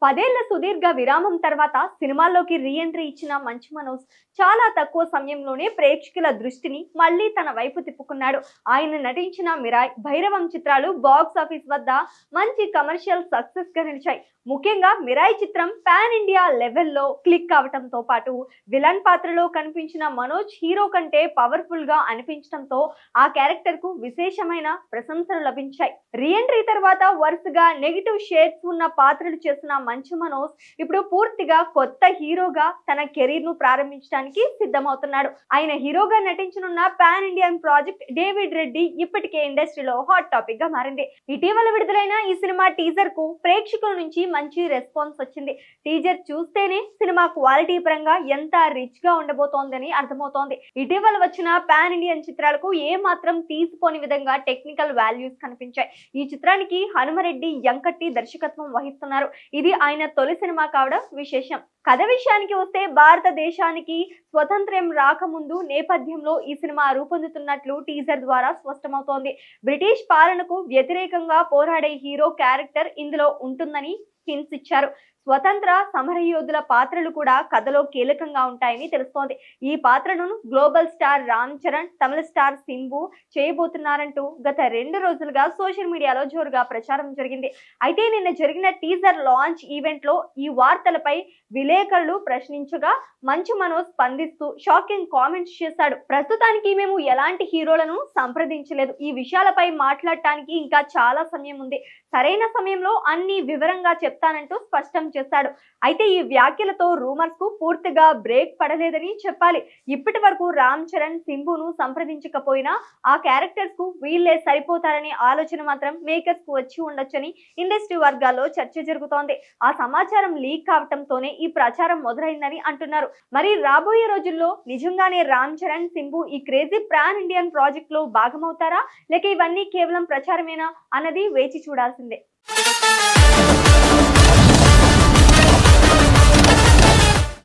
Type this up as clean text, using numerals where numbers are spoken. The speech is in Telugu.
10 ఏళ్ల సుదీర్ఘ విరామం తర్వాత సినిమాల్లోకి రీ ఎంట్రీ ఇచ్చిన మంచు మనోజ్ చాలా తక్కువ సమయంలోనే ప్రేక్షకుల దృష్టిని మళ్ళీ తన వైపు తిప్పుకున్నాడు. ఆయన నటించిన మిరాయ్, భైరవం చిత్రాలు బాక్స్ ఆఫీస్ వద్ద మంచి కమర్షియల్ సక్సెస్ గా నిలిచాయి. ముఖ్యంగా మిరాయ్ చిత్రం పాన్ ఇండియా లెవెల్లో క్లిక్ అవటంతో పాటు విలన్ పాత్రలో కనిపించిన మనోజ్ హీరో కంటే పవర్ఫుల్ గా అనిపించడంతో ఆ క్యారెక్టర్ కు విశేషమైన ప్రశంసలు లభించాయి. రీ ఎంట్రీ తర్వాత వరుసగా నెగిటివ్ షేడ్స్ ఉన్న పాత్రలు చేసిన మంచు మనోజ్ ఇప్పుడు పూర్తిగా కొత్త హీరోగా తన కెరీర్ ను ప్రారంభించడానికి సిద్ధమవుతున్నాడు. ఆయన హీరోగా నటించనున్న pan Indian project David Reddy ఇప్పటికే ఇండస్ట్రీలో హాట్ టాపిక్ గా మారింది. ఇటీవల విడుదలైన ఈ సినిమా టీజర్ కు ప్రేక్షకుల నుంచి మంచి రెస్పాన్స్ వచ్చింది. టీజర్ చూస్తేనే సినిమా క్వాలిటీ పరంగా ఎంత రిచ్ గా ఉండబోతోందని అర్థమవుతోంది. ఇటీవల వచ్చిన పాన్ ఇండియన్ చిత్రాలకు ఏ మాత్రం తీసిపోని విధంగా టెక్నికల్ వాల్యూస్ కనిపించాయి. ఈ చిత్రానికి హనుమరెడ్డి యంకట్టి దర్శకత్వం వహిస్తున్నారు. ఇది ఆయన తొలి సినిమా కావడం విశేషం. కథ విషయానికి వస్తే భారతదేశానికి స్వతంత్రం రాకముందు నేపథ్యంలో ఈ సినిమా రూపొందుతున్నట్లు టీజర్ ద్వారా స్పష్టమవుతోంది. బ్రిటిష్ పాలనకు వ్యతిరేకంగా పోరాడే హీరో క్యారెక్టర్ ఇందులో ఉంటుందని హింట్స్ ఇచ్చారు. స్వతంత్ర సమరయోధుల పాత్రలు కూడా కథలో కీలకంగా ఉంటాయని తెలుస్తోంది. ఈ పాత్రను గ్లోబల్ స్టార్ రామ్ చరణ్, తమిళ స్టార్ సింబు చేయబోతున్నారంటూ గత 2 రోజులుగా సోషల్ మీడియాలో జోరుగా ప్రచారం జరిగింది. అయితే నిన్న జరిగిన టీజర్ లాంచ్ ఈవెంట్ లో ఈ వార్తలపై విలేకరులు ప్రశ్నించగా మంచు మనోజ్ స్పందిస్తూ షాకింగ్ కామెంట్స్ చేశాడు. ప్రస్తుతానికి మేము ఎలాంటి హీరోలను సంప్రదించలేదు. ఈ విషయాలపై మాట్లాడటానికి ఇంకా చాలా సమయం ఉంది. సరైన సమయంలో అన్ని వివరంగా చెప్తానంటూ స్పష్టం చేశాడు. అయితే ఈ వ్యాఖ్యలతో రూమర్స్ కు పూర్తిగా బ్రేక్ పడలేదని చెప్పాలి. ఇప్పటి వరకు రామ్ చరణ్, సింబును సంప్రదించకపోయినా ఆ క్యారెక్టర్స్ కు వీళ్ళే సరిపోతారనే ఆలోచన మాత్రం మేకర్స్ కు వచ్చి ఉండొచ్చని ఇండస్ట్రీ వర్గాల్లో చర్చ జరుగుతోంది. ఆ సమాచారం లీక్ కావటంతోనే ఈ ప్రచారం మొదలైందని అంటున్నారు. మరి రాబోయే రోజుల్లో నిజంగానే రామ్ చరణ్, సింబు ఈ క్రేజీ పాన్ ఇండియన్ ప్రాజెక్ట్ లో భాగమవుతారా, లేక ఇవన్నీ కేవలం ప్రచారమేనా అన్నది వేచి చూడాల్సిందే.